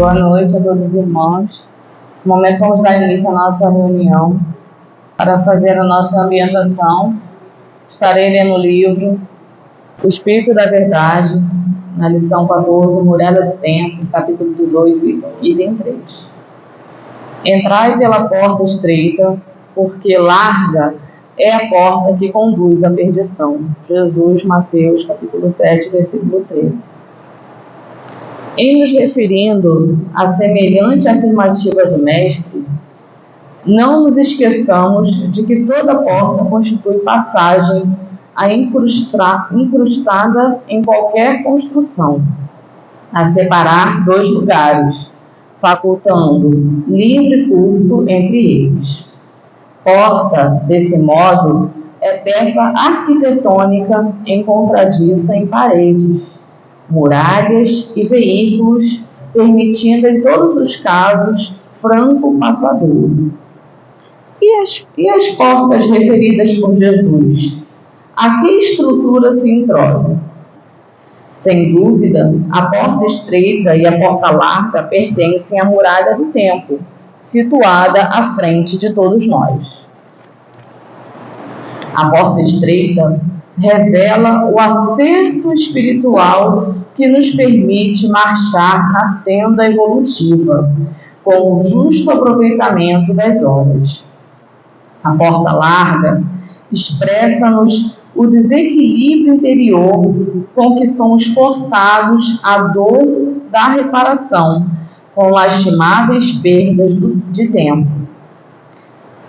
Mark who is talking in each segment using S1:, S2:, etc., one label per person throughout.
S1: Boa noite a todos os irmãos. Nesse momento vamos dar início à nossa reunião. Para fazer a nossa ambientação, estarei lendo o livro O Espírito da Verdade, na lição 14, Muralha do Templo, capítulo 18, item 3. Entrai pela porta estreita, porque larga é a porta que conduz à perdição. Jesus, Mateus, capítulo 7, versículo 13. Em nos referindo à semelhante afirmativa do Mestre, não nos esqueçamos de que toda porta constitui passagem incrustada em qualquer construção, a separar dois lugares, facultando livre curso entre eles. Porta, desse modo, é peça arquitetônica encontradiça em paredes, muralhas e veículos, permitindo em todos os casos franco passadouro. E as portas referidas por Jesus? A que estrutura se entrosam? Sem dúvida, a porta estreita e a porta larga pertencem à muralha do templo, situada à frente de todos nós. A porta estreita revela o acerto espiritual que nos permite marchar na senda evolutiva, com o justo aproveitamento das horas. A porta larga expressa-nos o desequilíbrio interior com que somos forçados à dor da reparação, com lastimáveis perdas de tempo.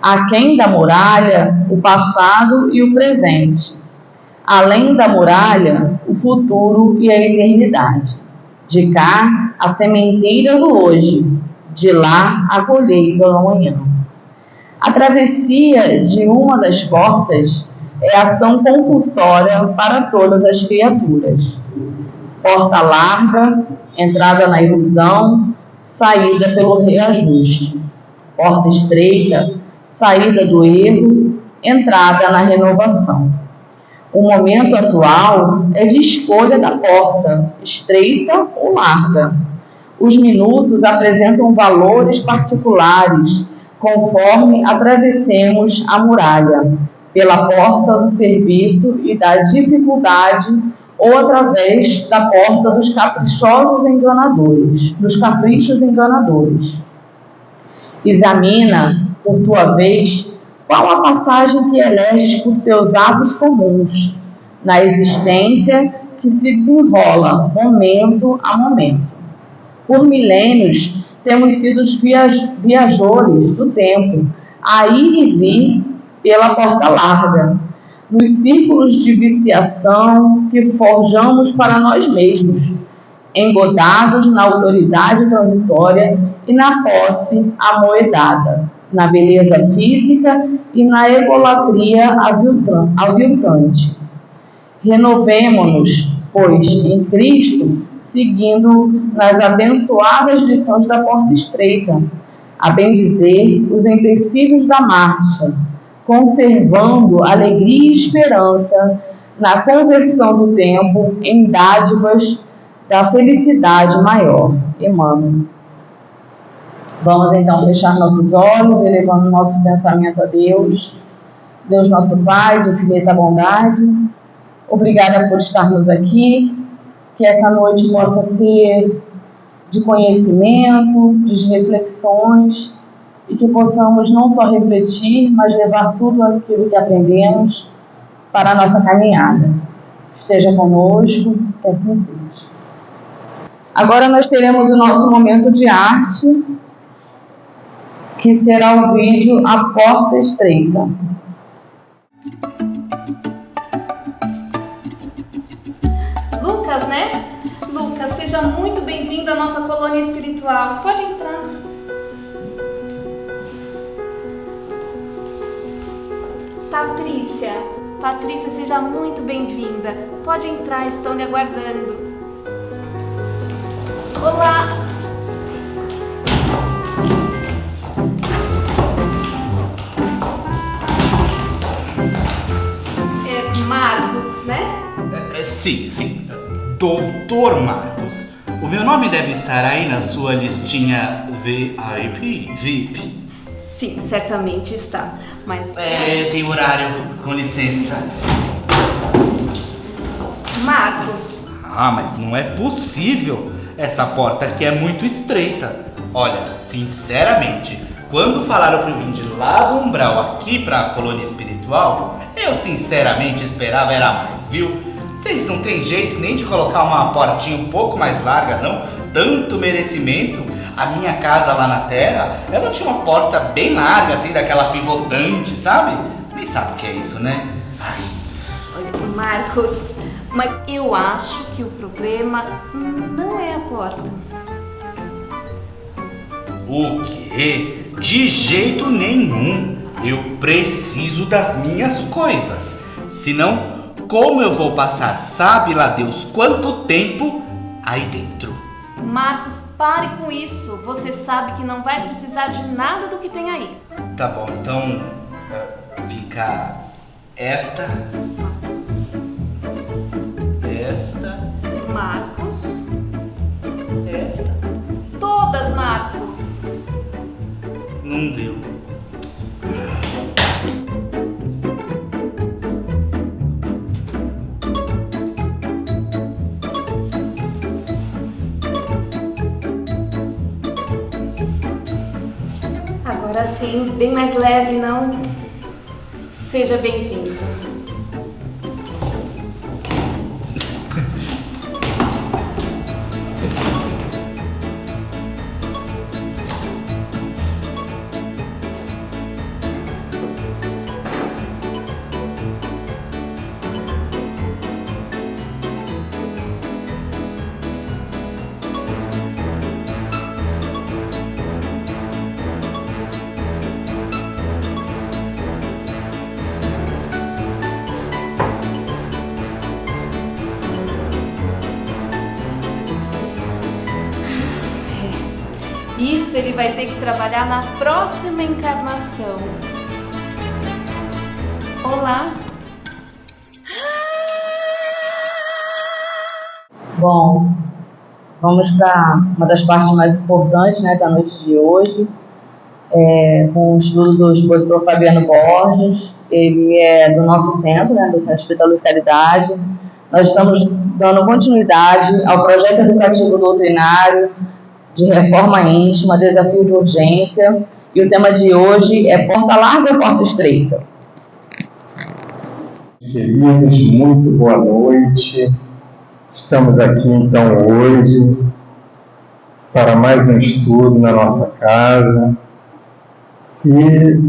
S1: Aquém da muralha, o passado e o presente. Além da muralha, o futuro e a eternidade. De cá, a sementeira do hoje, de lá, a colheita do amanhã. A travessia de uma das portas é ação compulsória para todas as criaturas. Porta larga, entrada na ilusão, saída pelo reajuste. Porta estreita, saída do erro, entrada na renovação. O momento atual é de escolha da porta, estreita ou larga. Os minutos apresentam valores particulares, conforme atravessemos a muralha, pela porta do serviço e da dificuldade, ou através da porta dos caprichos enganadores. Examina, por tua vez, qual a passagem que eleges por teus atos comuns, na existência que se desenrola momento a momento. Por milênios, temos sido os viajores do tempo, a ir e vir pela porta larga, nos círculos de viciação que forjamos para nós mesmos, engodados na autoridade transitória e na posse amoedada, na beleza física e na egolatria aviltante. Renovemo-nos, pois, em Cristo, seguindo nas abençoadas lições da porta estreita, a bem dizer, os empecilhos da marcha, conservando alegria e esperança na conversão do tempo em dádivas da felicidade maior. Emmanuel. Vamos então fechar nossos olhos, elevando nosso pensamento a Deus. Deus nosso Pai, de infinita bondade, obrigada por estarmos aqui, que essa noite possa ser de conhecimento, de reflexões, e que possamos não só refletir, mas levar tudo aquilo que aprendemos para a nossa caminhada. Esteja conosco, que assim seja. Agora nós teremos o nosso momento de arte, que será o vídeo A Porta Estreita.
S2: Lucas, né? Lucas, seja muito bem-vindo à nossa colônia espiritual. Pode entrar. Patrícia, seja muito bem-vinda. Pode entrar, estão lhe aguardando. Olá! É Marcos, né?
S3: Sim. Doutor Marcos, o O meu nome deve estar aí na sua listinha VIP.
S2: Sim, certamente está, mas...
S3: Tem horário, com licença.
S2: Marcos.
S3: Mas não é possível. Essa porta aqui é muito estreita. Olha, sinceramente, quando falaram pra eu vir de lá do umbral aqui pra colônia espiritual, eu sinceramente esperava era mais, viu? Vocês não tem jeito nem de colocar uma portinha um pouco mais larga, não? Tanto merecimento. A minha casa lá na terra, ela tinha uma porta bem larga, assim, daquela pivotante, sabe? Nem sabe o que é isso, né?
S2: Olha, Marcos, mas eu acho que o problema não é a porta.
S3: O quê? De jeito nenhum. Eu preciso das minhas coisas. Senão, como eu vou passar sabe lá Deus quanto tempo aí dentro?
S2: Marcos, pare com isso. Você sabe que não vai precisar de nada do que tem aí.
S3: Tá bom, então fica esta,
S2: Marcos, esta, todas, Marcos.
S3: Não deu.
S2: Agora sim, bem mais leve, não? Seja bem-vindo. Isso ele vai ter que trabalhar na próxima encarnação. Olá!
S1: Bom, vamos para uma das partes mais importantes, né, da noite de hoje, com o estudo do expositor Fabiano Borges. Ele é do nosso centro, né, do Centro Espírita Luz Caridade. Nós estamos dando continuidade ao projeto educativo doutrinário de reforma íntima, desafio de urgência, e o tema de hoje é porta larga ou porta estreita?
S4: Queridos, muito boa noite. Estamos aqui então hoje para mais um estudo na nossa casa. E,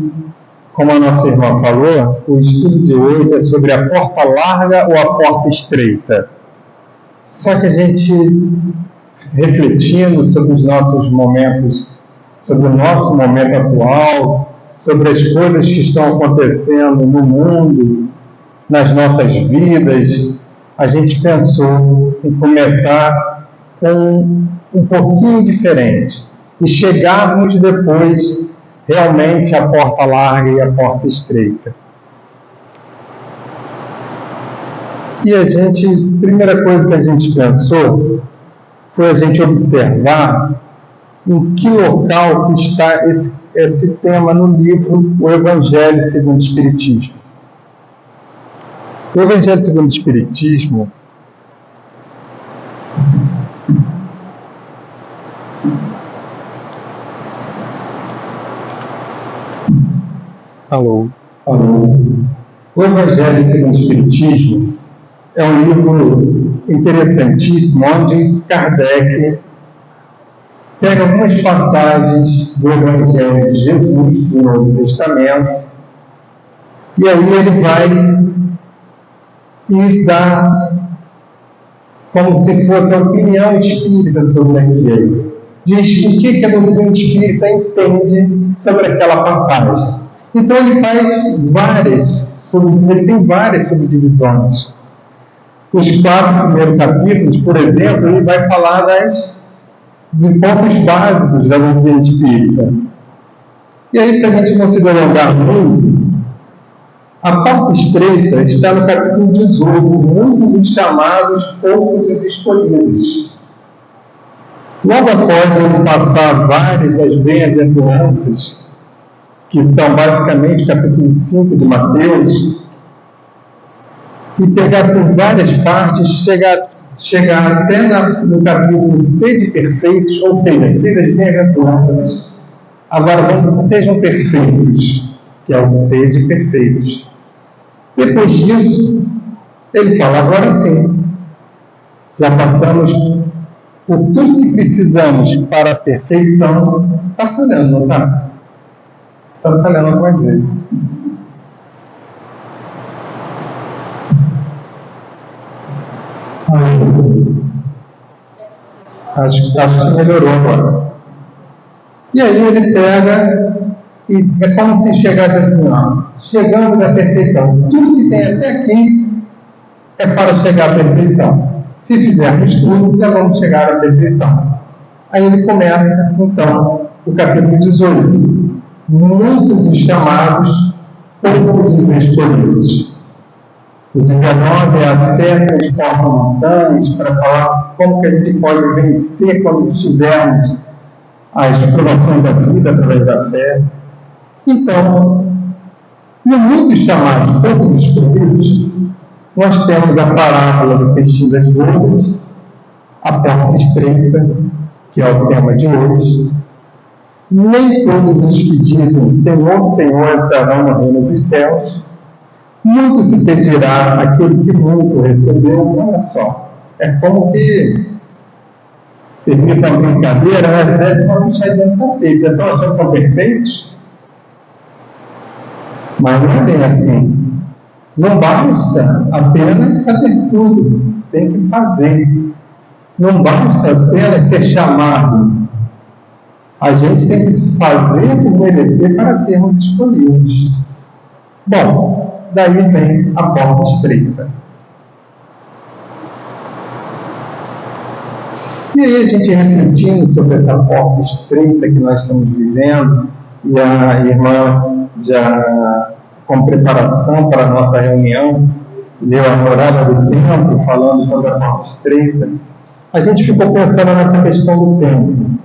S4: como a nossa irmã falou, o estudo de hoje é sobre a porta larga ou a porta estreita. Só que a gente, refletindo sobre os nossos momentos, sobre o nosso momento atual, sobre as coisas que estão acontecendo no mundo, nas nossas vidas, a gente pensou em começar com um pouquinho diferente e chegarmos depois realmente à porta larga e à porta estreita. E a primeira coisa que a gente pensou foi a gente observar em que local que está esse tema no livro O Evangelho segundo o Espiritismo. O Evangelho segundo o Espiritismo O Evangelho segundo o Espiritismo é um livro interessantíssimo, onde Kardec pega algumas passagens do Evangelho de Jesus, do Novo Testamento, e aí ele vai e dá como se fosse a opinião espírita sobre aquilo. Diz o que a doutrina espírita entende sobre aquela passagem. Então ele faz ele tem várias subdivisões. Os 4 primeiros capítulos, por exemplo, ele vai falar de pontos básicos da doutrina espírita. E aí, para a gente não se delongar muito, a porta estreita está no capítulo 18, muitos os chamados, poucos os escolhidos. Logo após ele passar várias das bem-aventuranças, que são basicamente capítulo 5 de Mateus, e pegar por várias partes, chegar até no capítulo sede perfeitos, ou seja, sede bem-aventuranças. Agora vamos, sejam perfeitos, que é o sede perfeitos. Depois disso, ele fala, agora sim, já passamos por tudo que precisamos para a perfeição. Está falhando, não está? Está falhando algumas vezes. Acho que melhorou agora. E aí ele pega e é como se chegasse assim, ó, chegando à perfeição. Tudo que tem até aqui é para chegar à perfeição. Se fizermos tudo, já vamos chegar à perfeição. Aí ele começa, então, o capítulo 18. Muitos os chamados, poucos os escolhidos. O 19 é a fé transforma montanhas, para falar como que a gente pode vencer quando estivermos as provações da vida através da fé. Então, no muitos chamados, poucos escolhidos, nós temos a parábola do peixinho das bodas, a porta estreita, que é o tema de hoje. Nem todos os que dizem Senhor, Senhor entrarão no reino dos céus. Muito se pedirá aquele que muito recebeu. Olha só, é como que, permita uma brincadeira, às vezes vamos já adianta perfeito, então já são perfeitos, mas não é bem assim. Não basta apenas saber tudo, tem que fazer. Não basta apenas ser chamado. A gente tem que se fazer por merecer para sermos escolhidos. Bom, daí vem a porta estreita. E aí a gente refletindo sobre essa porta estreita que nós estamos vivendo, e a irmã já com preparação para a nossa reunião, leu a Morada do Tempo, falando sobre a porta estreita, a gente ficou pensando nessa questão do tempo.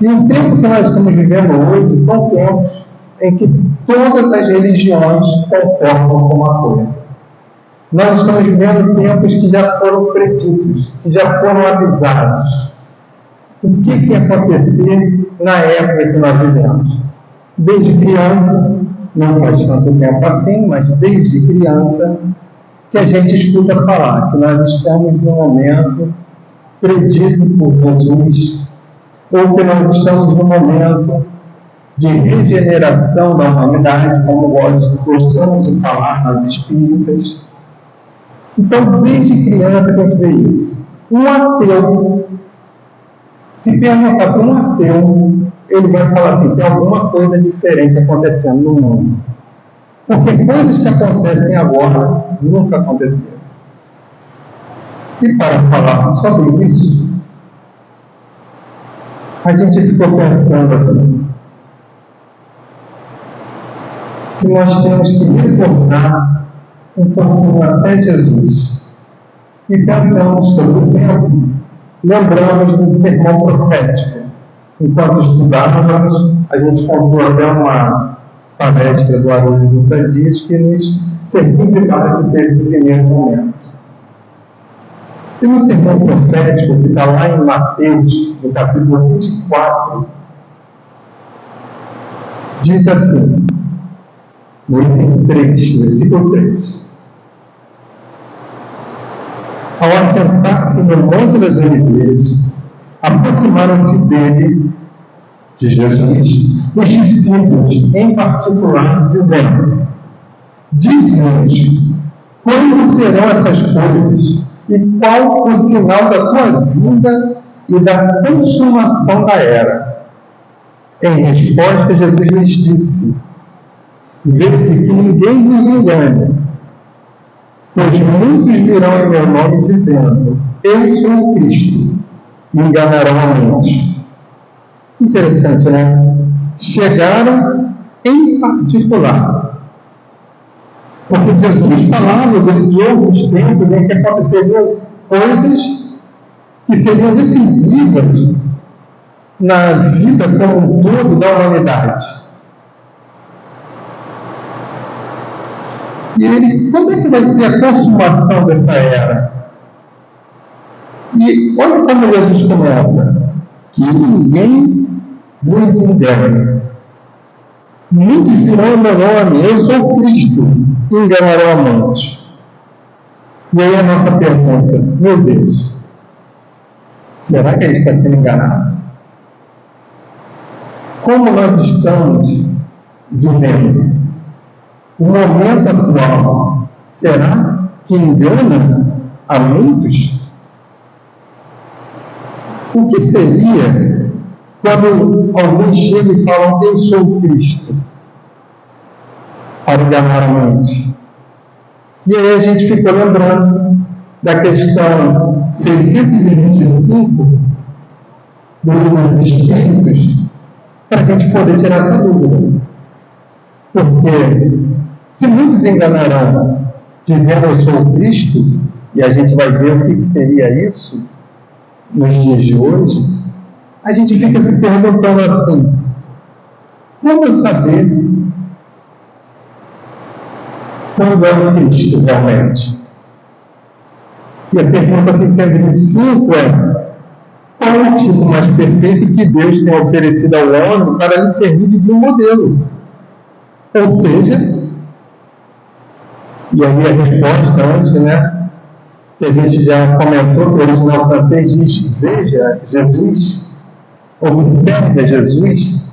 S4: E o tempo que nós estamos vivendo hoje são tempos em que todas as religiões concordam com uma coisa. Nós estamos vivendo tempos que já foram preditos, que já foram avisados. O que ia acontecer na época que nós vivemos? Desde criança, não faz tanto tempo assim, mas desde criança, que a gente escuta falar que nós estamos num momento predito por Jesus, ou que nós estamos num momento de regeneração da humanidade, como gostamos de falar nas espíritas. Então, desde criança que eu vê isso. Um ateu, se perguntar para um ateu, ele vai falar assim, tem alguma coisa diferente acontecendo no mundo. Porque coisas que acontecem agora nunca aconteceram. E para falar sobre isso, a gente ficou pensando assim, que nós temos que retornar um pouquinho até Jesus. E pensamos sobre o tempo, lembramos do sermão profético. Enquanto estudávamos, a gente comprou até uma palestra do Haroldo Dutra Dias que nos serviu de base desse primeiro momento. E no sermão profético, que está lá em Mateus, no capítulo 24, diz assim, no item 3, versículo 3. Ao assentar-se no Monte das Oliveiras, aproximaram-se dele, de Jesus, os discípulos, em particular, dizendo, diz-nos, quando serão essas coisas, e qual o sinal da tua vinda e da consumação da era? Em resposta, Jesus lhes disse, vede que ninguém nos engane, pois muitos virão em meu nome dizendo, eu sou o Cristo, e enganarão a muitos. Interessante, né? Chegaram em particular. Porque Jesus falava de outros tempos em que aconteceriam coisas que seriam decisivas na vida como um todo da humanidade. E como é que vai ser a consumação dessa era? E olha como Jesus começa: que ninguém vos engane. Muitos dirão em meu nome: eu sou o Cristo, e enganarão a muitos. E aí a nossa pergunta: meu Deus, será que a gente está sendo enganado? Como nós estamos vivendo o momento atual, será que engana a muitos? O que seria quando alguém chega e fala: eu sou o Cristo, para enganar a muitos? E aí a gente fica lembrando da questão 625 do Livro dos Espíritos, para a gente poder tirar essa dúvida. Porque se muitos enganarão dizendo eu sou o Cristo, e a gente vai ver o que seria isso nos dias de hoje, a gente fica se perguntando assim: como eu saber quando é o Cristo realmente? E a pergunta 625 é: qual é o tipo mais perfeito que Deus tem oferecido ao homem para lhe servir de um modelo? Ou seja, e aí a resposta antes, né, que a gente já comentou, que o original francês diz: veja Jesus, observe Jesus.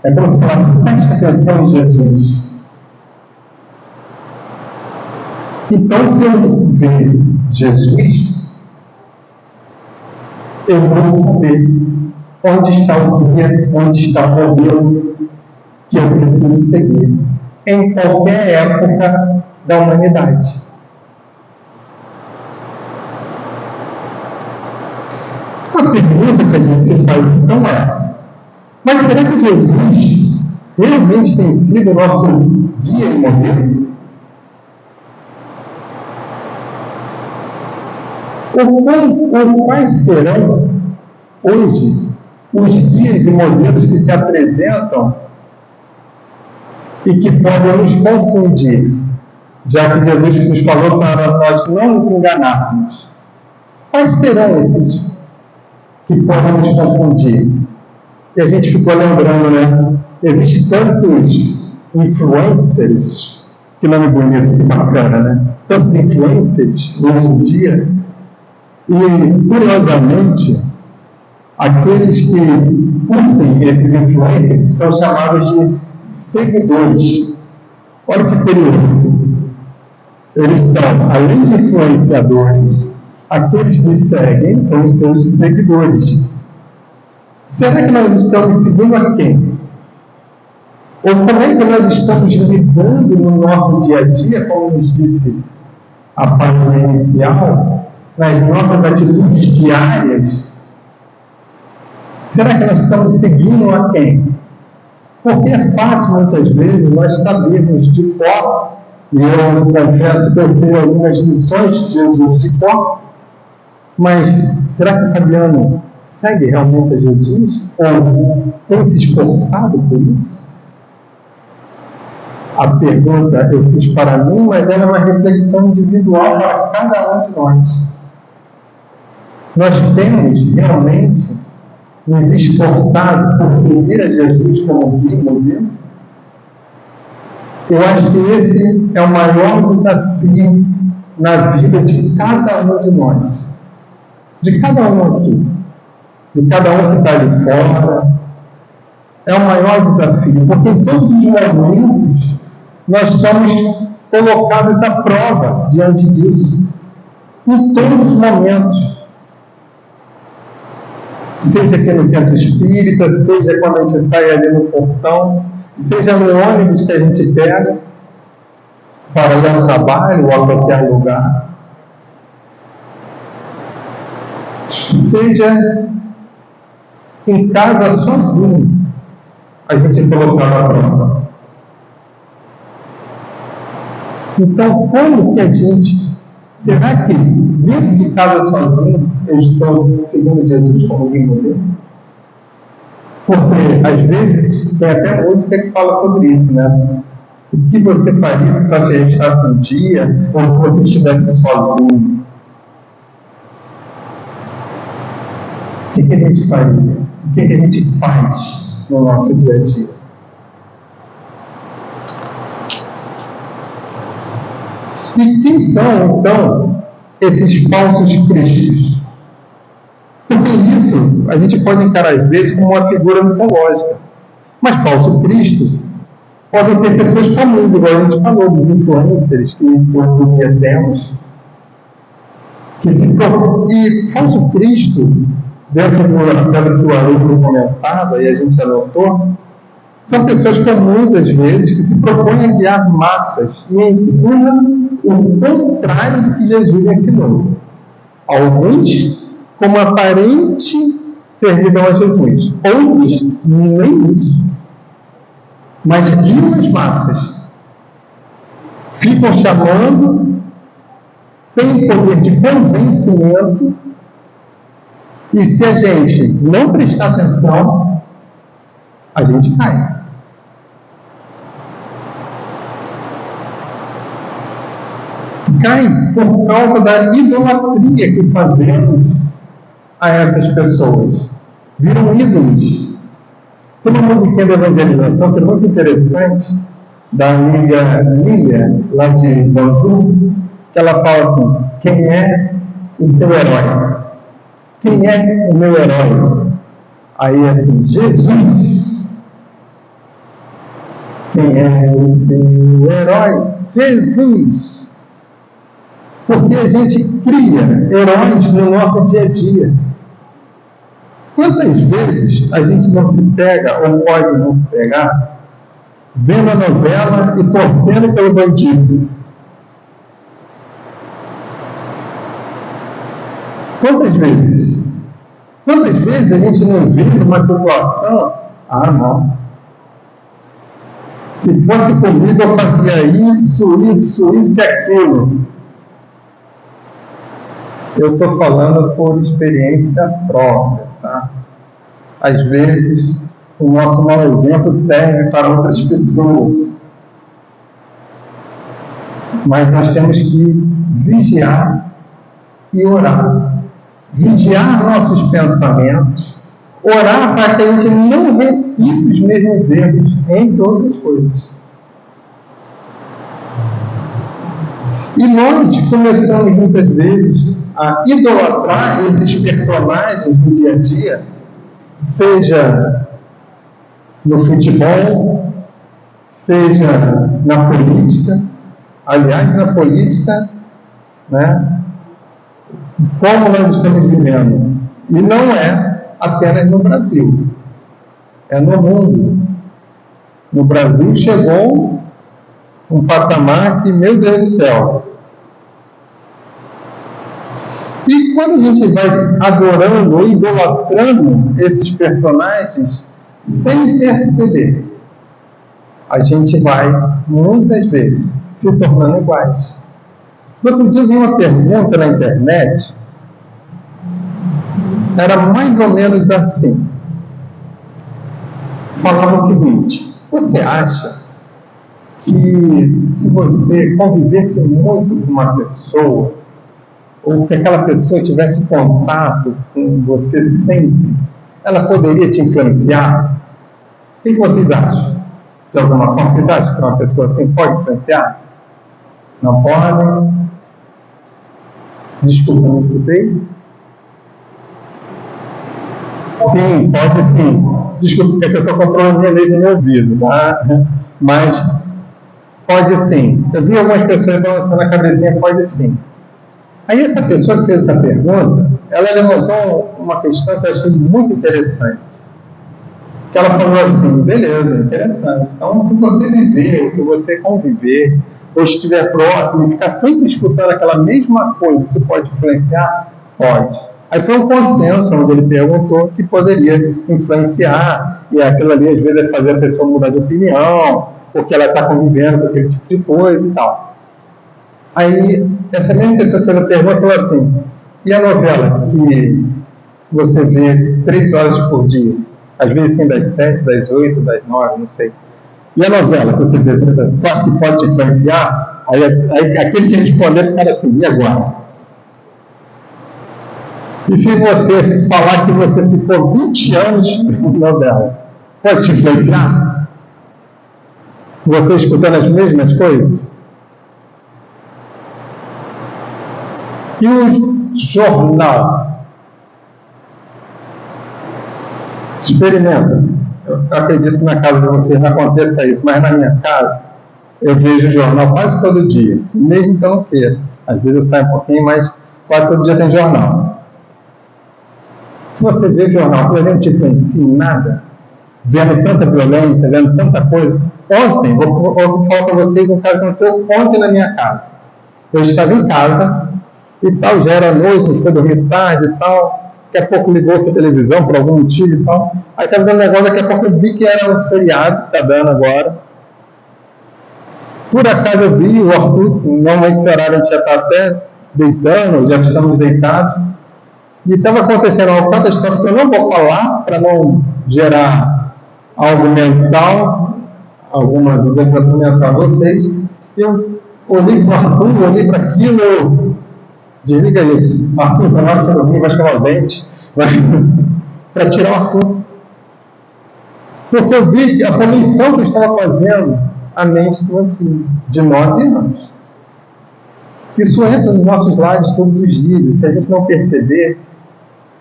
S4: É como se falasse: preste atenção em Jesus. Então, se eu ver Jesus, eu vou saber onde está o guia, onde está o modelo que eu preciso seguir em qualquer época da humanidade. A pergunta que a gente se faz então é: mas será que Jesus realmente tem sido o nosso guia e modelo? Ou quais serão hoje os guias e modelos que se apresentam e que podem nos confundir, já que Jesus nos falou para nós não nos enganarmos? Quais serão esses que podem nos confundir? E a gente ficou lembrando, né? Existem tantos influencers, que nome bonito, que bacana, né? Tantos influencers hoje em dia, e curiosamente, aqueles que curtem esses influencers são chamados de seguidores. Olha que curioso. Eles são, além de influenciadores, aqueles que seguem são os seus seguidores. Será que nós estamos seguindo a quem? Ou como é que nós estamos lidando no nosso dia a dia, como nos disse a página inicial, nas nossas atitudes diárias? Será que nós estamos seguindo a quem? Porque é fácil, muitas vezes, nós sabermos de cor, e eu confesso que eu sei algumas lições de Jesus de cor, mas será que o Fabiano segue realmente a Jesus? Ou tem se esforçado por isso? A pergunta eu fiz para mim, mas era uma reflexão individual para cada um de nós. Nós temos realmente nos esforçado por seguir a Jesus como guia e modelo? Eu acho que esse é o maior desafio na vida de cada um de nós. De cada um aqui. De cada um que está de fora. É o maior desafio. Porque em todos os momentos nós somos colocados à prova diante disso. Em todos os momentos. Seja aqui no centro espírita, seja quando a gente sai ali no portão, seja no ônibus que a gente pega para ir ao trabalho ou a qualquer lugar, seja em casa sozinho, a gente colocar a prova. Então, como que a gente, será que mesmo de casa sozinho, eu estou seguindo Jesus como alguém modelo? Porque, às vezes, tem até música que fala sobre isso, né? O que você faria se só te restasse um dia, ou se você estivesse sozinho? O que a gente faria? O que a gente faz no nosso dia a dia? E quem são, então, esses falsos cristos? Porque isso a gente pode encarar, às vezes, como uma figura mitológica. Mas falso Cristo podem ser pessoas comuns, igual a gente falou, dos influencers que hoje em dia temos. E falso Cristo, dentro daquilo que o Haroldo comentava e a gente anotou, são pessoas comuns, às vezes, que se propõem a guiar massas e ensinam o contrário do que Jesus ensinou. Alguns como aparente servidão a Jesus. Outros, nem isso. Mas guiam as massas. Ficam chamando, têm poder de convencimento, e se a gente não prestar atenção, a gente cai. Cai por causa da idolatria que fazemos a essas pessoas. Viram ídolos. Tem uma musiquinha de evangelização que é muito interessante, da amiga Lília, lá de Bangu, que ela fala assim: quem é o seu herói? Quem é o meu herói? Aí assim, Jesus. Quem é o seu herói? Jesus. Porque a gente cria heróis no nosso dia a dia. Quantas vezes a gente não se pega, ou pode não se pegar, vendo a novela e torcendo pelo bandido? Quantas vezes? Quantas vezes a gente não vê uma situação, não. Se fosse comigo eu fazia isso e aquilo. Eu estou falando por experiência própria, tá? Às vezes, o nosso mau exemplo serve para outras pessoas. Mas nós temos que vigiar e orar. Vigiar nossos pensamentos. Orar para que a gente não repita os mesmos erros, entre outras coisas. E nós começamos muitas vezes a idolatrar esses personagens do dia a dia, seja no futebol, seja na política. Aliás, na política, né, como nós estamos vivendo. E não é apenas no Brasil, é no mundo. No Brasil chegou um patamar que, meu Deus do céu. E quando a gente vai adorando ou idolatrando esses personagens, sem perceber, a gente vai, muitas vezes, se tornando iguais. Outro dia eu vi uma pergunta na internet, era mais ou menos assim. Falava o seguinte: você acha que se você convivesse muito com uma pessoa, ou que aquela pessoa tivesse contato com você sempre, ela poderia te influenciar? O que vocês acham? De alguma forma, vocês acham que uma pessoa assim pode influenciar? Não podem? Desculpa, não escutei? Sim, pode sim. Desculpa, porque eu estou com um probleminha no meu ouvido, tá? Mas pode sim. Eu vi algumas pessoas balançando a cabecinha, pode sim. Aí essa pessoa que fez essa pergunta, ela levantou uma questão que eu achei muito interessante. Que ela falou assim: beleza, interessante. Então, se você viver, ou se você conviver, ou estiver próximo e ficar sempre escutando aquela mesma coisa, isso pode influenciar? Pode. Aí foi um consenso onde ele perguntou que poderia influenciar, e aquilo ali às vezes é fazer a pessoa mudar de opinião, porque ela está convivendo com aquele tipo de coisa e tal. Aí, essa mesma pessoa que fez a pergunta falou assim: E a novela que você vê 3 horas por dia, às vezes tem das 7, das 8, das 9, não sei. E a novela que você vê, tu acha que pode te influenciar? Aí aquele que responder fica assim, e agora? E se você falar que você ficou 20 anos na novela, pode te influenciar? Você escutando as mesmas coisas? E o jornal? Experimenta. Eu acredito que na casa de vocês não aconteça isso, mas na minha casa eu vejo o jornal quase todo dia, mesmo que eu não queira. Às vezes eu saio um pouquinho, mas quase todo dia tem jornal. Se você vê o jornal, por exemplo, te influencia em nada, vendo tanta violência, vendo tanta coisa. Ontem, vou falar para vocês um caso que aconteceu ontem na minha casa. Eu estava em casa e tal, já era noite, foi dormir tarde e tal. Daqui a pouco ligou-se a televisão por algum motivo e tal. Aí estava dando negócio, daqui a pouco eu vi que era um feriado que está dando agora. Por acaso eu vi o Arthur, normalmente esse horário a gente já está até deitando, já estamos deitados. E estava acontecendo tanta história que eu não vou falar para não gerar algo mental, alguma desenvolvimento mental a vocês. Eu olhei para o Arthur, olhei para aquilo, eu desliga isso. Arthur, está na hora de você dormir, vai escovar o dente, para tirar o Arthur. Porque eu vi a poluição que eu estava fazendo a mente do meu filho, de 9 anos. Isso entra nos nossos lares todos os dias. Se a gente não perceber,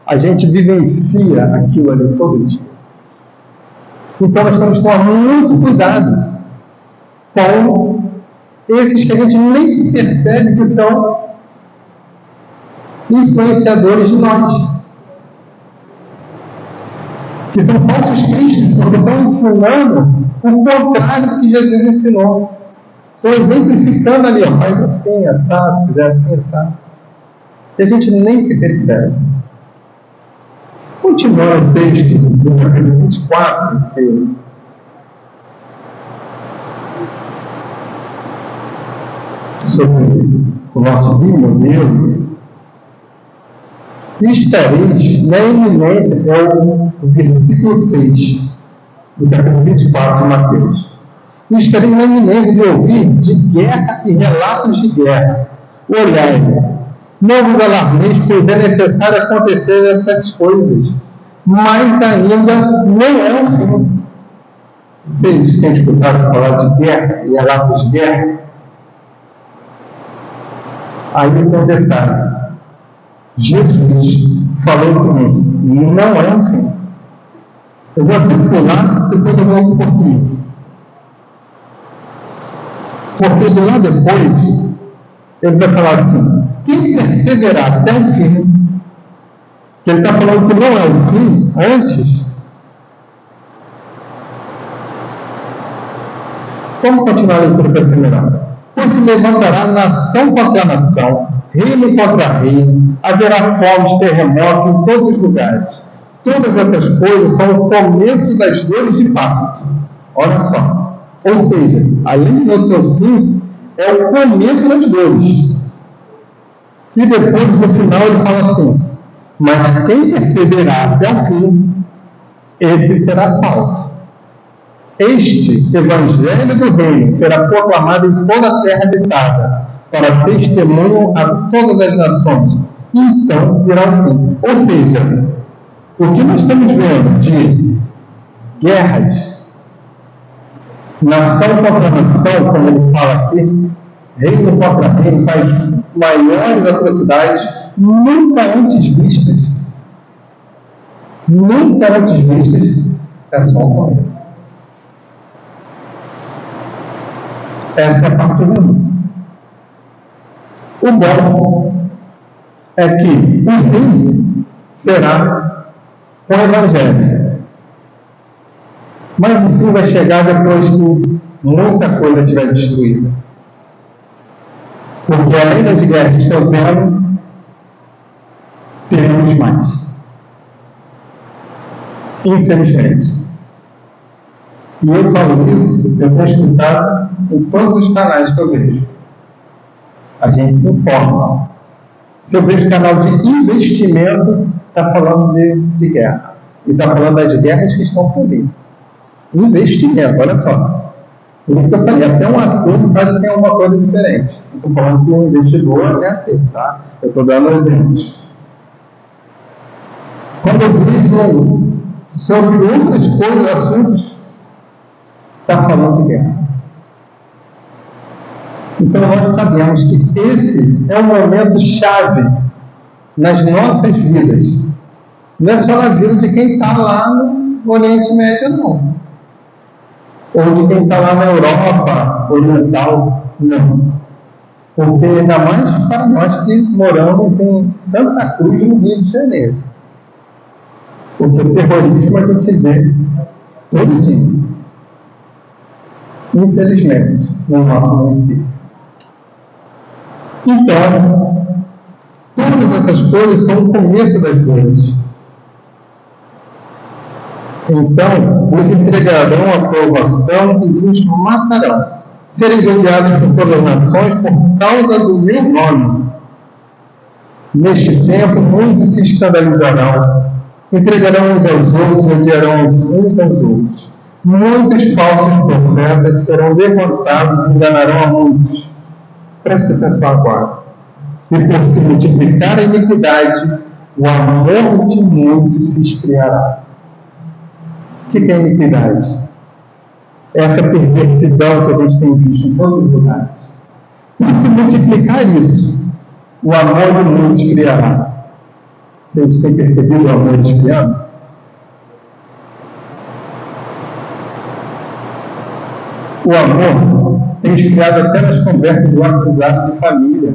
S4: a gente vivencia aquilo ali todo dia. Então nós temos que tomar muito cuidado com esses que a gente nem se percebe que são influenciadores de nós. Que são falsos cristos, porque estão ensinando o contrário do que Jesus ensinou. Estão exemplificando ali, ó, faz assim, assado, fizer assim, assado. E a gente nem se percebe. Continuando o texto do capítulo 24, sobre o nosso bimodelo, estareis na iminência, é o versículo 6 do capítulo 24 de Mateus. Estareis na iminência de ouvir de guerra e relatos de guerra. Olhai, não vos alarmeis, pois é necessário acontecer essas coisas, mas ainda não é o fim. Vocês têm escutado falar de guerra e relatos de guerra? Aí tem um detalhe. Jesus falou o seguinte: não é o fim. Eu vou até pular, depois eu volto um pouquinho. Porque de lá depois, ele vai falar assim: quem perseverar até o fim, que ele está falando que não é o fim, antes. Vamos continuar a leitura perseverada. Pois se levantará nação contra nação, reino contra reino, haverá fomes, terremotos em todos os lugares. Todas essas coisas são o começo das dores de parto. Olha só. Ou seja, além do seu fim, é o começo das dores. E depois, no final, ele fala assim: mas quem perseverar até o fim, esse será salvo. Este evangelho do reino será proclamado em toda a terra habitada, para testemunho a todas as nações. Então virá o fim. Ou seja, o que nós estamos vendo de guerras, nação contra nação, como ele fala aqui, reino contra reino, faz maiores atrocidades nunca antes vistas. Nunca antes vistas, é só um começo. Essa é a parte 1. O bom é que o fim será o Evangelho. Mas o fim vai chegar depois que muita coisa estiver destruída. Porque além das guerras que estão tendo, teremos mais. Infelizmente. E eu falo isso, eu tenho escutado em todos os canais que eu vejo. A gente se informa. Se eu vejo canal de investimento, está falando de guerra. E está falando das guerras que estão por vir. Investimento, olha só. Por isso que eu falei, até um ator sabe que tem uma coisa diferente. Estou falando que um investidor é ator, tá? Eu estou dando exemplos. Quando eu vejo sobre outras coisas, assuntos, está falando de guerra. Então nós sabemos que esse é um momento chave nas nossas vidas. Não é só na vida de quem está lá no Oriente Médio, não. Ou de quem está lá na Europa Oriental, não. Porque ainda mais para nós que moramos em Santa Cruz, no Rio de Janeiro. Porque o terrorismo a gente vê todo dia. Infelizmente, no nosso município. Então, todas essas coisas são o começo das coisas. Então, nos entregarão a provação e nos matarão. Serem odiados por todas as nações por causa do meu nome. Neste tempo, muitos se escandalizarão, entregarão uns aos outros, odiarão uns aos outros. Muitos falsos profetas serão derrotados e enganarão a muitos. Preste atenção agora. E por se multiplicar a iniquidade, o amor de muitos se esfriará. O que é iniquidade? Essa perversidão que a gente tem visto em todos os lugares. Por se multiplicar isso, o amor de muitos esfriará. Vocês têm percebido o amor esfriando? O amor tem esfriado até nas conversas do WhatsApp de família,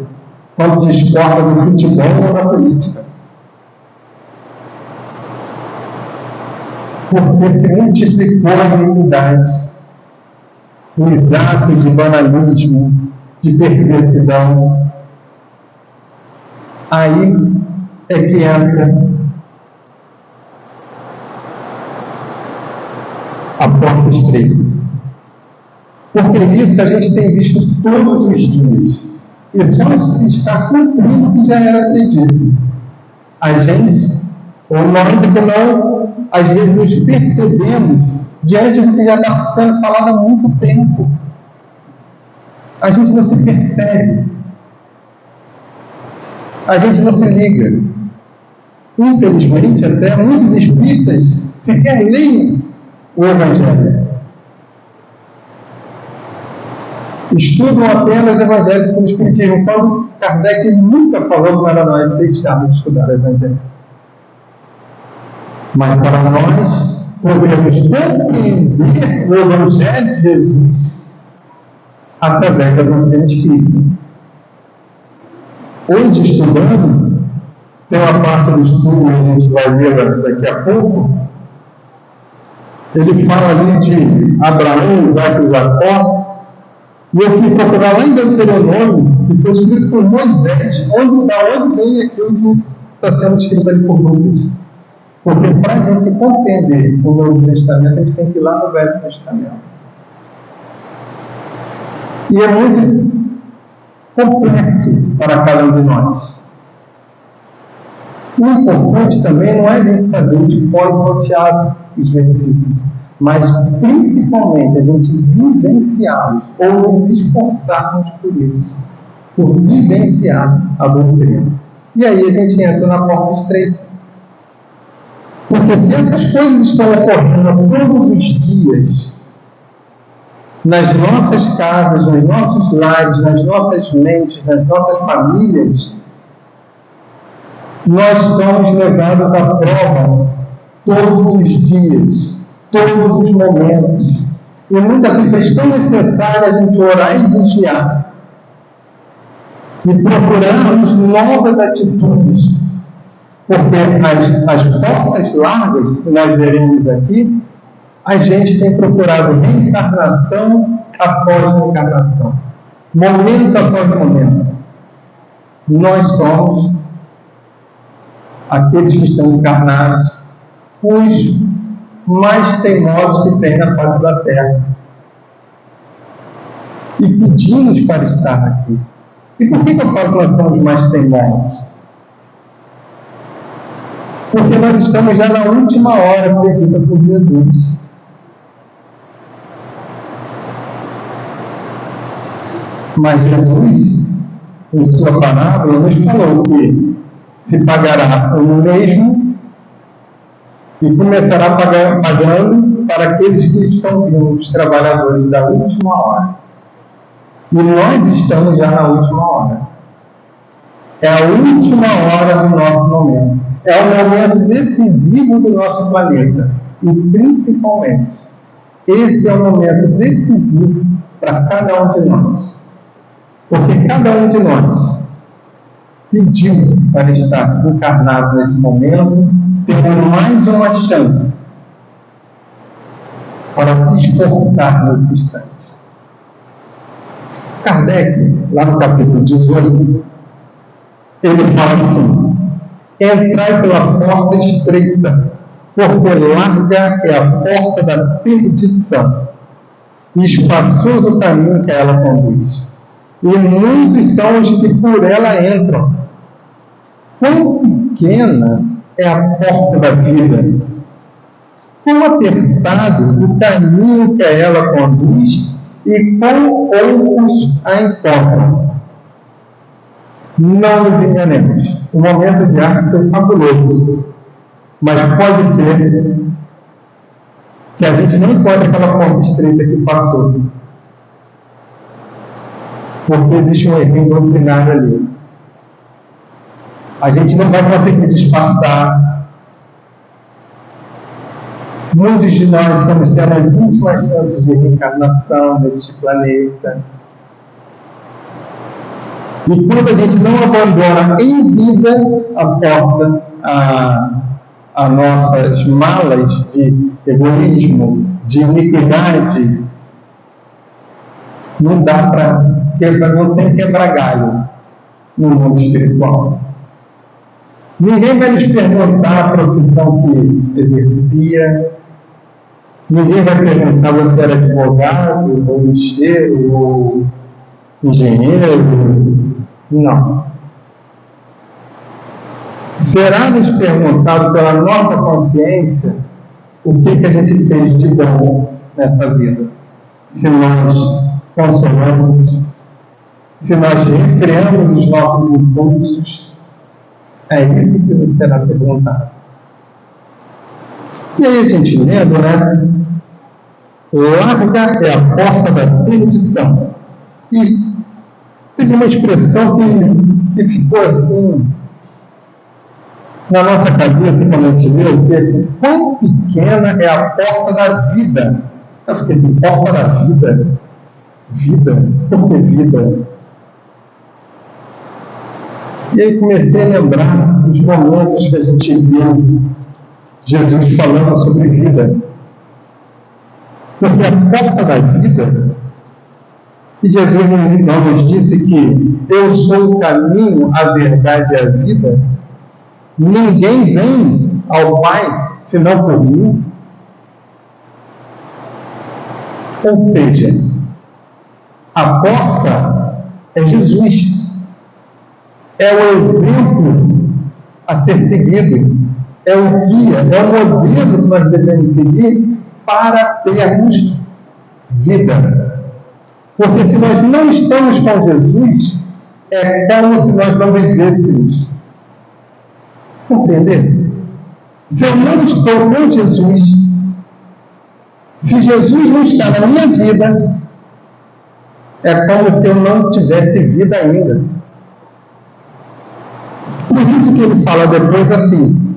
S4: quando discorda do futebol ou da política. Porque se multiplicou a iniquidade, os atos de banalismo, de perversidão. Aí é que entra a porta estreita. Porque isso a gente tem visto todos os dias. E só se está cumprindo o que já era pedido. A gente, ou nós que não, às vezes nos percebemos diante do que já está sendo falado há muito tempo. A gente não se percebe. A gente não se liga. Infelizmente, até muitos espíritas sequer leem o Evangelho. Estudam apenas evangelhos como espiritismo, quando Kardec nunca falou para nós deixarmos de estudar o Evangelho. Mas para nós podemos compreender o Evangelho de Jesus através da doutrina espírita. Hoje, estudando, tem uma parte do estudo que a gente vai ver daqui a pouco. Ele fala ali de Abraão, Isaac e Jacó. E eu fui procurar lá em Deuteronômio, que foi escrito por Moisés, da onde vem aquilo que está sendo escrito ali por Lucas. Porque para a gente compreender o Novo Testamento, a gente tem que ir lá no Velho Testamento. E é muito complexo para cada um de nós. O importante também não é a gente saber de cor salteado os versículos, mas principalmente a gente vivenciá-los, ou nos esforçarmos por isso, por vivenciar a doutrina. E aí a gente entra na porta estreita. Porque se essas coisas estão ocorrendo todos os dias, nas nossas casas, nos nossos lares, nas nossas mentes, nas nossas famílias, nós somos levados à prova todos os dias, todos os momentos. E muitas vezes é tão necessário a gente orar e vigiar. E procurarmos novas atitudes. Porque as portas largas que nós veremos aqui, a gente tem procurado reencarnação após reencarnação. Momento após momento. Nós somos aqueles que estão encarnados, os mais teimosos que tem na face da Terra. E pedimos para estar aqui. E por que eu falo que nós somos mais teimosos? Porque nós estamos já na última hora predita por Jesus. Mas Jesus, em sua parábola, nos falou que se pagará o mesmo e começará pagando para aqueles que estão vindo, os trabalhadores da última hora. E nós estamos já na última hora. É a última hora do nosso momento. É o momento decisivo do nosso planeta. E, principalmente, esse é o momento decisivo para cada um de nós. Porque cada um de nós pediu para estar encarnado nesse momento, tendo mais uma chance para se esforçar nesse instante. Kardec, lá no capítulo 18, ele fala assim: entrai pela porta estreita, porque larga é a porta da perdição, e espaçoso o caminho que ela conduz, e muitos são os que por ela entram. Quão pequena é a porta da vida, quão apertado o caminho que ela conduz, e quão poucos a encontram. Não nos enganemos, o momento de arte foi fabuloso, mas pode ser que a gente não encontre aquela porta estreita que passou, porque existe um erro doutrinário ali. A gente não vai conseguir disfarçar. Muitos de nós estamos tendo as últimas chances de reencarnação neste planeta. E quando a gente não abandona em vida a porta, a nossas malas de egoísmo, de iniquidade, não dá para quebrar, não tem quebra-galho no mundo espiritual. Ninguém vai nos perguntar a profissão que exercia, ninguém vai perguntar se você era advogado, ou lixeiro, ou engenheiro. Não. Será nos perguntado pela nossa consciência o que a gente fez de bom nessa vida. Se nós consolamos, se nós refreamos os nossos impulsos, é isso que nos será perguntado. E aí a gente lendo, né? Larga é a porta da perdição. E teve uma expressão que ficou assim na nossa cabeça quando a gente leu, que é assim: quão pequena é a porta da vida. Eu fiquei assim: porta da vida? Vida? Por que vida? E aí comecei a lembrar dos momentos que a gente viu Jesus falando sobre vida. Porque a porta da vida, e Jesus nos disse que eu sou o caminho, a verdade e a vida, ninguém vem ao Pai senão por mim. Ou seja, a porta é Jesus. É o exemplo a ser seguido, é o guia, é o modelo que nós devemos seguir para termos vida. Porque se nós não estamos com Jesus, é como se nós não vivêssemos. Compreender? Se eu não estou com Jesus, se Jesus não está na minha vida, é como se eu não tivesse vida ainda. Por isso que ele fala depois assim.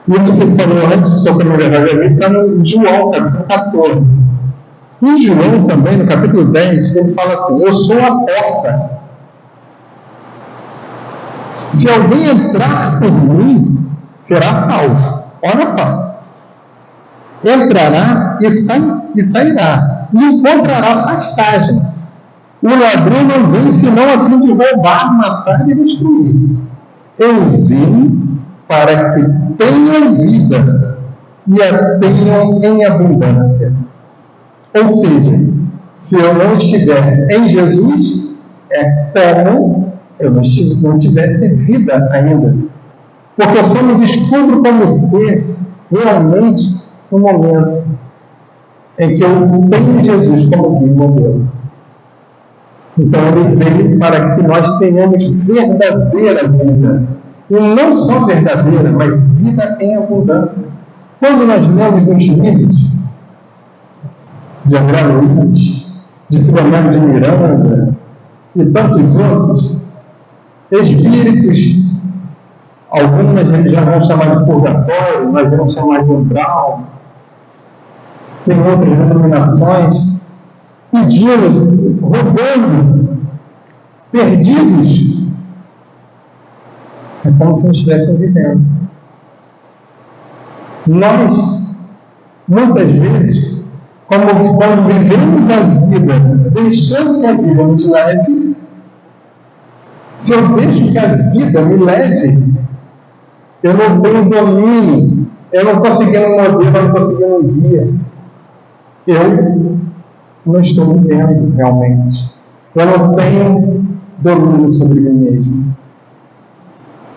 S4: Isso que ele falou antes, só que na verdade ali, está no João, capítulo 14. Em João também, no capítulo 10, ele fala assim: eu sou a porta. Se alguém entrar por mim, será salvo. Olha só. Entrará e sairá. E encontrará pastagem. O ladrão não vem senão a fim de roubar, matar e destruir. Eu vim para que tenham vida e a tenham em abundância. Ou seja, se eu não estiver em Jesus, é como eu não tivesse vida ainda. Porque eu só me descubro como ser realmente no momento em que eu tenho Jesus como guia e modelo. Então ele veio para que nós tenhamos verdadeira vida. E não só verdadeira, mas vida em abundância. Quando nós lemos nos livros de André Luiz, de Filomeno de Miranda e tantos outros, espíritos, algumas religiões vão chamar de purgatório, nós vamos chamar de umbral, tem outras denominações, pedindo, roubando, perdidos. É como se não estivessem vivendo. Nós, muitas vezes, quando vivemos a vida, deixando que a vida nos leve, se eu deixo que a vida me leve, eu não tenho domínio, eu não estou seguindo um modelo, eu não estou seguindo um guia. Eu não estou vivendo realmente. Eu não tenho domínio sobre mim mesmo.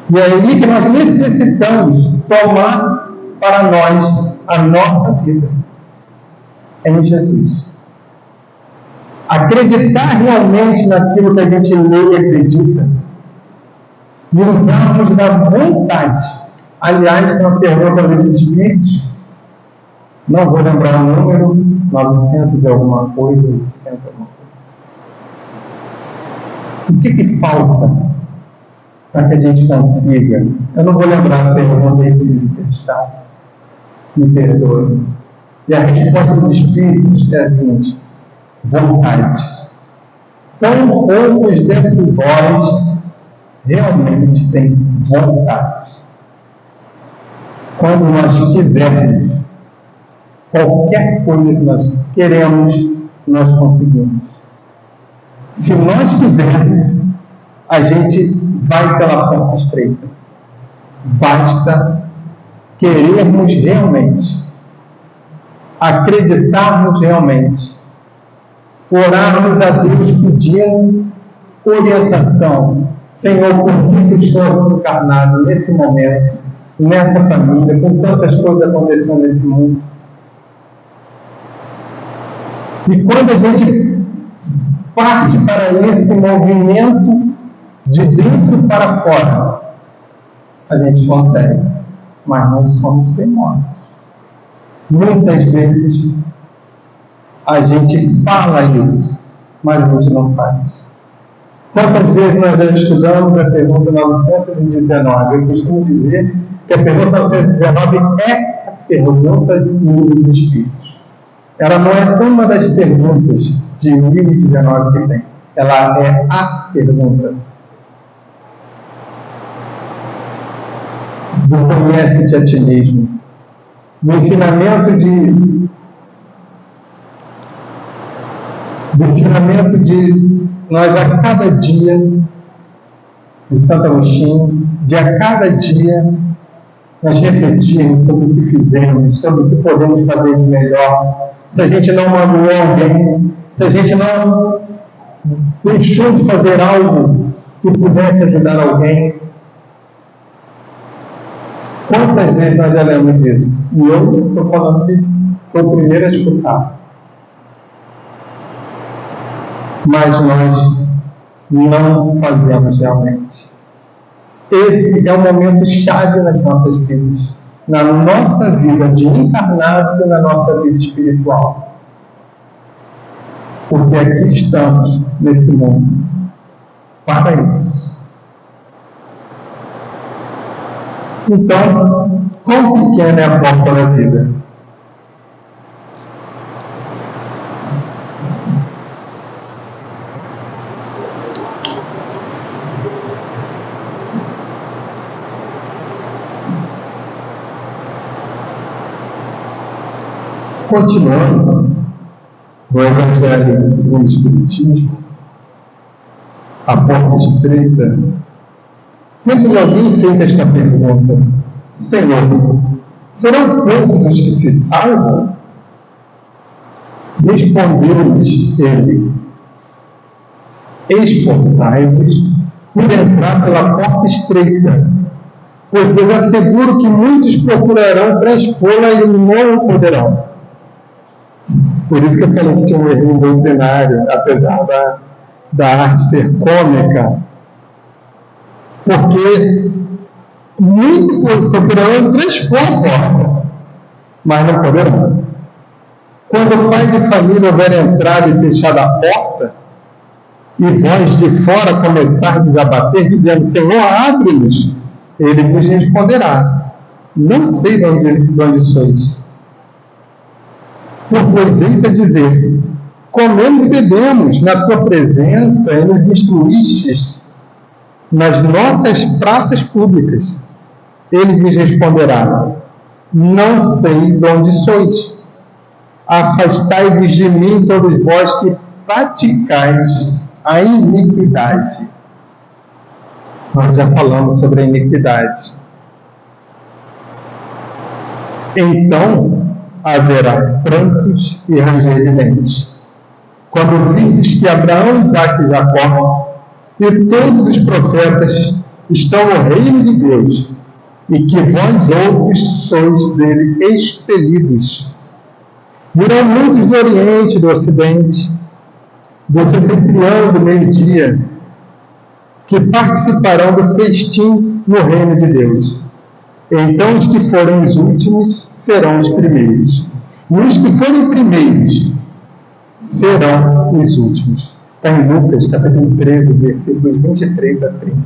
S4: E é aí que nós necessitamos tomar para nós a nossa vida em Jesus. Acreditar realmente naquilo que a gente lê e acredita. E usarmos da vontade. Aliás, tem uma pergunta dos Espíritos, não vou lembrar o número, 900 e alguma coisa, 800 alguma coisa. O que falta para que a gente consiga? Eu não vou lembrar a pergunta de tá? Me perdoe. E a resposta dos Espíritos é a seguinte: vontade. Tão poucos dentre vós realmente têm vontade. Quando nós quisermos, qualquer coisa que nós queremos, nós conseguimos. Se nós quisermos, a gente vai pela porta estreita. Basta querermos realmente, acreditarmos realmente, orarmos a Deus pedindo orientação. Senhor, por que eu estou encarnado nesse momento, nessa família, com tantas coisas acontecendo nesse mundo? E quando a gente parte para esse movimento de dentro para fora, a gente consegue, mas nós somos teimosos. Muitas vezes a gente fala isso, mas a gente não faz. Quantas vezes nós já estudamos a pergunta 919? Eu costumo dizer que a pergunta 919 é a pergunta dos Espíritos. Ela não é uma das perguntas de 1019 que tem. Ela é a pergunta. Do conhece-te a ti mesmo. No ensinamento de nós a cada dia, de Santo Agostinho, de a cada dia nós refletirmos sobre o que fizemos, sobre o que podemos fazer de melhor, se a gente não magoou alguém, se a gente não deixou de fazer algo que pudesse ajudar alguém. Quantas vezes nós já lemos isso? E eu estou falando que sou o primeiro a escutar. Mas nós não fazemos realmente. Esse é o momento chave nas nossas vidas. Na nossa vida de encarnados e na nossa vida espiritual. Porque aqui estamos, nesse mundo, para isso. Então, quão pequena é a porta da vida? Continuando no Evangelho segundo o Espiritismo, a porta estreita, quando alguém fez esta pergunta: Senhor, serão poucos os que se salvam? Respondeu-lhes ele: esforçai-vos por entrar pela porta estreita, pois eu asseguro que muitos procurarão transpô-la e não o poderão. Por isso que eu falei que tinha um erro doutrinário, apesar da arte ser cômica, porque muitos procurarão transpor a porta, mas não poderão. Quando o pai de família houver entrado e fechado a porta, e vós de fora começardes a bater, dizendo, Senhor, abre-nos, ele vos responderá, não sei de onde sois. Por coisa a dizer, comemos e bebemos na tua presença e nos instruístes nas nossas praças públicas. Ele lhes responderá, não sei de onde sois. Afastai-vos de mim, todos vós que praticais a iniquidade. Nós já falamos sobre a iniquidade. Então haverá prantos e ranger de dentes, quando virdes que Abraão, Isaque e Jacó e todos os profetas estão no reino de Deus, e que vós outros sois dele expelidos. Virão muitos do Oriente e do Ocidente, do setentrião do meio-dia, que participarão do festim no reino de Deus. Então os que forem os últimos serão os primeiros, e os que forem primeiros serão os últimos. Está em Lucas, capítulo 13, versículos 23 a 30.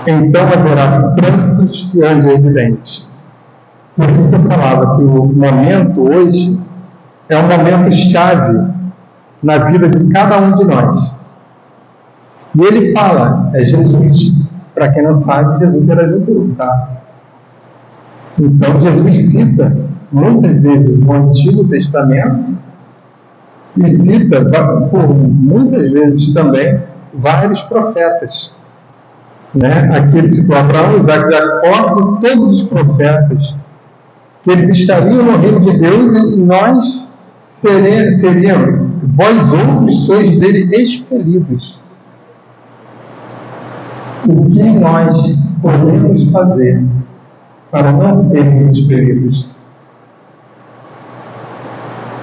S4: Então haverá prantos e ranger de dentes. Por isso eu falava que o momento hoje é um momento chave na vida de cada um de nós. E ele fala, é Jesus. Para quem não sabe, Jesus era judeu, tá? Então Jesus cita muitas vezes o Antigo Testamento e cita por muitas vezes também vários profetas. Aqui ele citou Abraão, Isaque, Jacó e todos os profetas, que eles estariam no reino de Deus e nós seríamos, vós outros sois dele expelidos. O que nós podemos fazer para não sermos expelidos?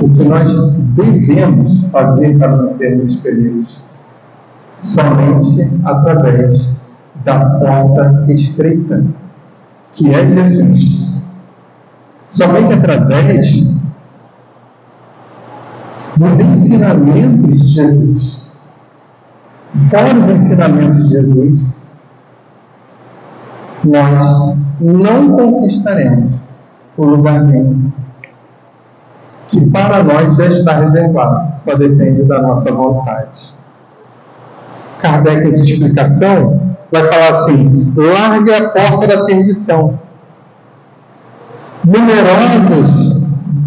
S4: O que nós devemos fazer para não sermos expelidos? Somente através da porta estreita, que é Jesus. Somente através dos ensinamentos de Jesus. Fora os ensinamentos de Jesus, nós não conquistaremos o lugarzinho que para nós já está reservado, só depende da nossa vontade. Kardec, em sua explicação, vai falar assim, largue a porta da perdição. Numerosas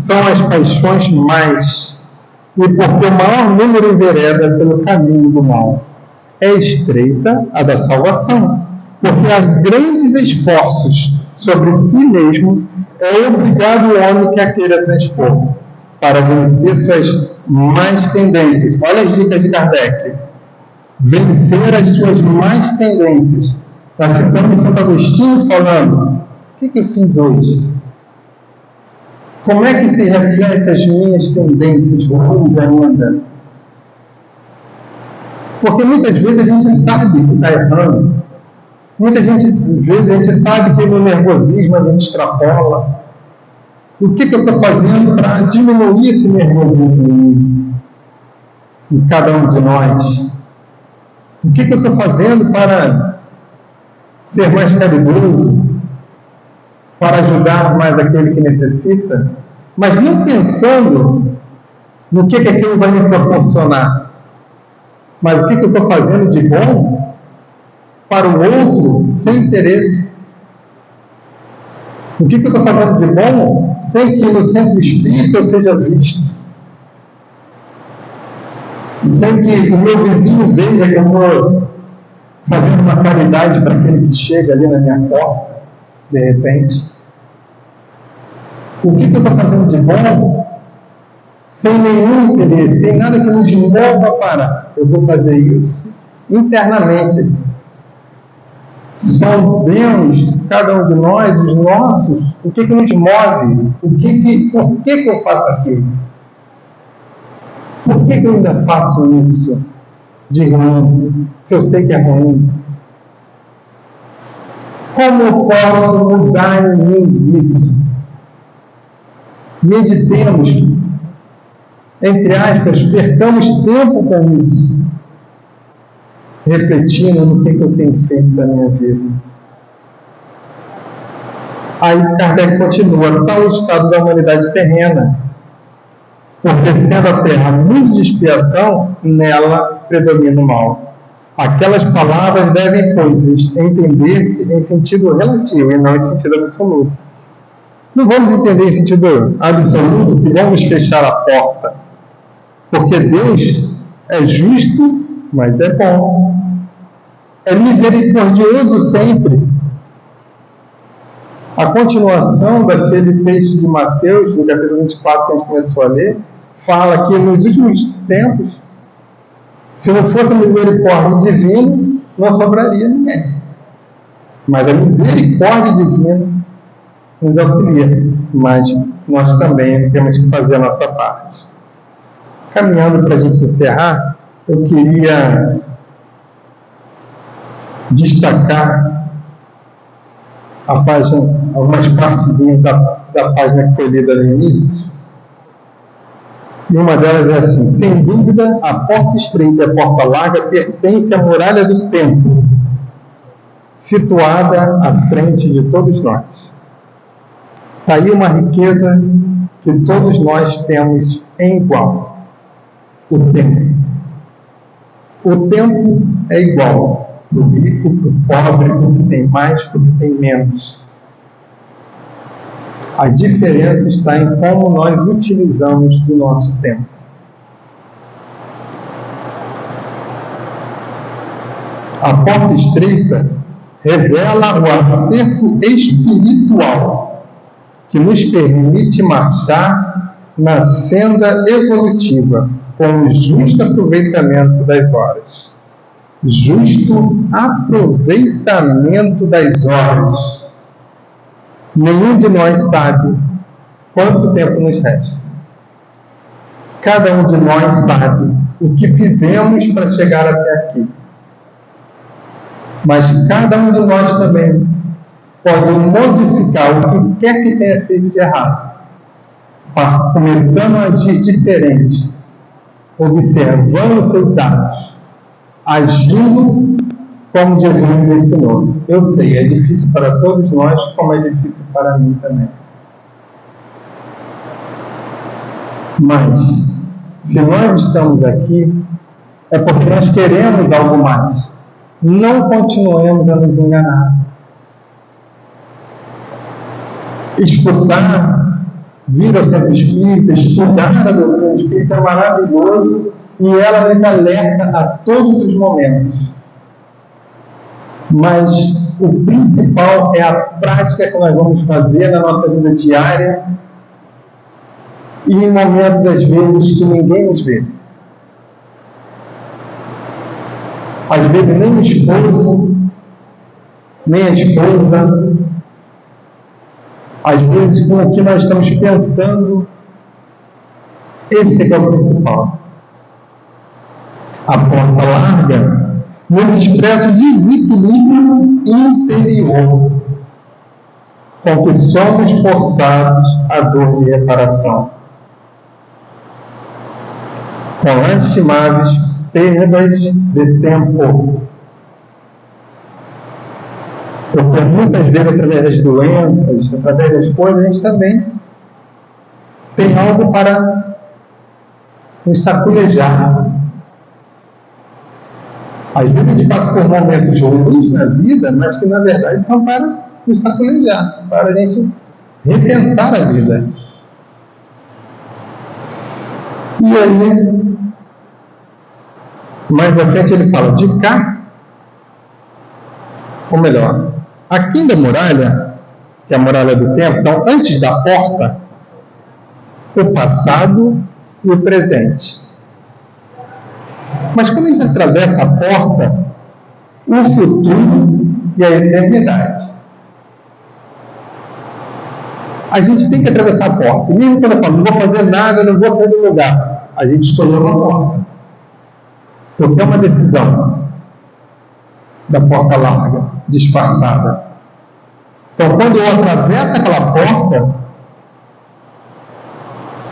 S4: são as paixões mais, e porque o maior número envereda pelo caminho do mal. É estreita a da salvação, porque há grandes esforços sobre si mesmo, é obrigado o homem que a queira transpor, para vencer suas más tendências. Olha as dicas de Kardec. Vencer as suas más tendências. Nós citamos Santo Agostinho falando, o que eu fiz hoje? Como é que se reflete as minhas tendências ruins ainda? Porque muitas vezes a gente sabe que está errando. Muitas vezes a gente sabe que no nervosismo a gente extrapola. O que eu estou fazendo para diminuir esse nervosismo em cada um de nós? O que eu estou fazendo para ser mais caridoso? Para ajudar mais aquele que necessita? Mas não pensando no que aquilo vai me proporcionar. Mas o que eu estou fazendo de bom para o outro sem interesse? O que eu estou fazendo de bom sem que no centro espírita eu seja visto? Sem que o meu vizinho veja que eu estou fazendo uma caridade para aquele que chega ali na minha porta, de repente. O que eu estou fazendo de bom sem nenhum interesse, sem nada que nos mova para. Eu vou fazer isso internamente. Sabemos, cada um de nós, os nossos, o que nos move, por que eu faço aquilo? Por que eu ainda faço isso de ruim, se eu sei que é ruim? Como eu posso mudar em mim isso? Meditemos, entre aspas, percamos tempo com isso, refletindo no que eu tenho feito da minha vida. Aí Kardec continua: tal o estado da humanidade terrena, porque sendo a terra muito de expiação, nela predomina o mal. Aquelas palavras devem, pois, entender-se em sentido relativo e não em sentido absoluto. Não vamos entender em sentido absoluto que vamos fechar a porta, porque Deus é justo, mas é bom. É misericordioso sempre. A continuação daquele texto de Mateus, no capítulo 24, que a gente começou a ler, fala que nos últimos tempos, se não fosse a misericórdia divina, não sobraria ninguém. Mas a misericórdia divina nos auxilia. Mas nós também temos que fazer a nossa parte. Caminhando para a gente encerrar, eu queria destacar a página, algumas partezinhas da página que foi lida no início. E uma delas é assim: sem dúvida, a porta estreita e a porta larga pertence à muralha do templo, situada à frente de todos nós. Está aí uma riqueza que todos nós temos em igual: o tempo. O tempo é igual para o rico, para o pobre, para o que tem mais, para o que tem menos. A diferença está em como nós utilizamos o nosso tempo. A porta estreita revela o acerto espiritual que nos permite marchar na senda evolutiva com o justo aproveitamento das horas. Justo aproveitamento das horas. Nenhum de nós sabe quanto tempo nos resta. Cada um de nós sabe o que fizemos para chegar até aqui. Mas cada um de nós também pode modificar o que quer que tenha feito de errado, começando a agir diferente, observando seus atos, agindo como Jesus nos ensinou. Eu sei, é difícil para todos nós, como é difícil para mim também. Mas, se nós estamos aqui, é porque nós queremos algo mais. Não continuemos a nos enganar. Escutar, vir ao centro espírita, estudar a doutrina espírita é maravilhoso e ela nos alerta a todos os momentos. Mas o principal é a prática que nós vamos fazer na nossa vida diária e em momentos, às vezes, que ninguém nos vê. Às vezes, nem o esposo, nem a esposa, às vezes, com o que nós estamos pensando, esse é o principal. A porta larga nos expressa o desequilíbrio interior com que somos forçados à dor de reparação, com lastimáveis perdas de tempo. Porque muitas vezes, através das doenças, através das coisas, a gente também tem algo para nos saculejar. Às vezes a gente passa por momentos ruins na vida, mas que na verdade são para nos saculejar, para a gente repensar a vida. E aí, mais à frente ele fala: de cá, ou melhor, aqui da muralha, que é a muralha do tempo, então antes da porta, o passado, e o presente. Mas quando a gente atravessa a porta, o futuro e a eternidade. A gente tem que atravessar a porta. E mesmo quando eu falo, não vou fazer nada, não vou sair do lugar, a gente escolheu uma porta. Porque é uma decisão da porta larga, disfarçada. Então, quando eu atravesso aquela porta,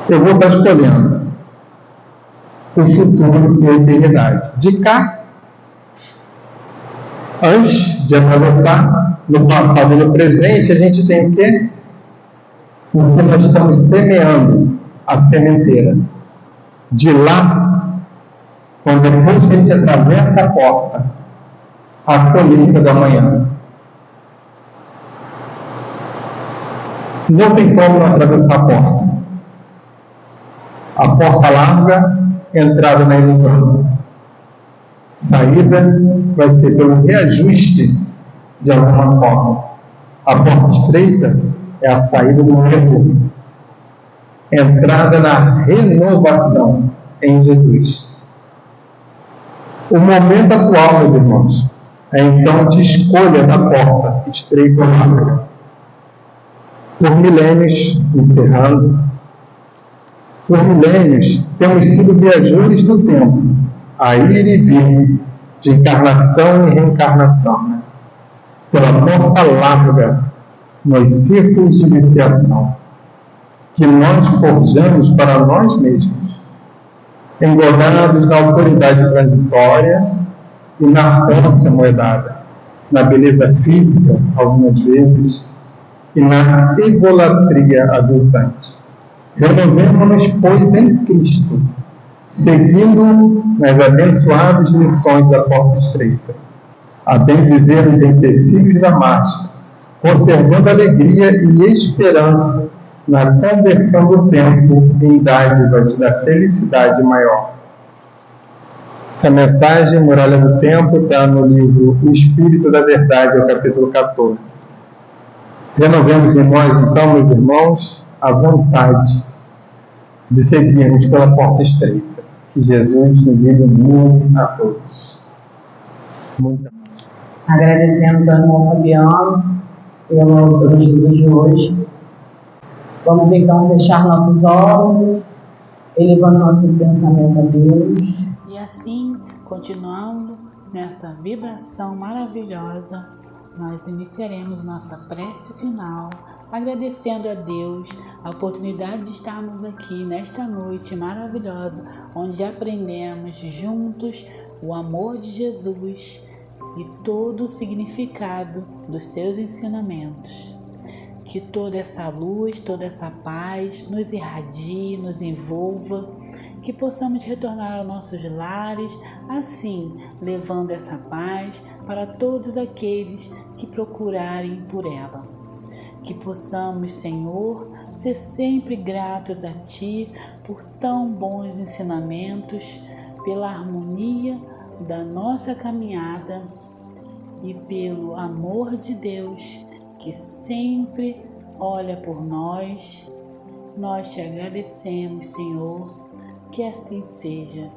S4: eu vou estar escolhendo o futuro e a eternidade. De cá, antes de atravessar, no passado e no presente, a gente tem o quê? O que nós estamos semeando, a sementeira. De lá, quando depois que a gente atravessa a porta, a colheita da manhã. Não tem como não atravessar a porta. A porta larga, entrada na ilusão. Saída vai ser pelo reajuste de alguma forma. A porta estreita é a saída do erro. Entrada na renovação em Jesus. O momento atual, meus irmãos, é então de escolha da porta estreita ou larga. Por milênios, encerrando, por milênios, temos sido viajores do tempo, a ir e vir, de encarnação e reencarnação, né? Pela porta larga, nos círculos de iniciação, que nós forjamos para nós mesmos, engordados na autoridade transitória e na força moedada, na beleza física, algumas vezes, e na egolatria adultante. Renovemos-nos, pois, em Cristo, seguindo nas abençoadas lições da porta estreita, a bem dizer os empecilhos da marcha, conservando alegria e esperança na conversão do tempo em dádivas da felicidade maior. Essa mensagem, Muralha do Tempo, está no livro O Espírito da Verdade, ao capítulo 14. Renovemos em nós, então, meus irmãos, a vontade de seguirmos pela porta estreita. Que Jesus nos ilumine a todos. Muito
S1: Agradecemos ao irmão Fabiano pelo estudo de hoje. Vamos então fechar nossos olhos, elevando nosso pensamento a Deus.
S5: E assim, continuando nessa vibração maravilhosa, nós iniciaremos nossa prece final, agradecendo a Deus a oportunidade de estarmos aqui nesta noite maravilhosa, onde aprendemos juntos o amor de Jesus e todo o significado dos seus ensinamentos. Que toda essa luz, toda essa paz nos irradie, nos envolva, que possamos retornar aos nossos lares, assim, levando essa paz para todos aqueles que procurarem por ela. Que possamos, Senhor, ser sempre gratos a Ti por tão bons ensinamentos, pela harmonia da nossa caminhada e pelo amor de Deus que sempre olha por nós. Nós te agradecemos, Senhor, que assim seja.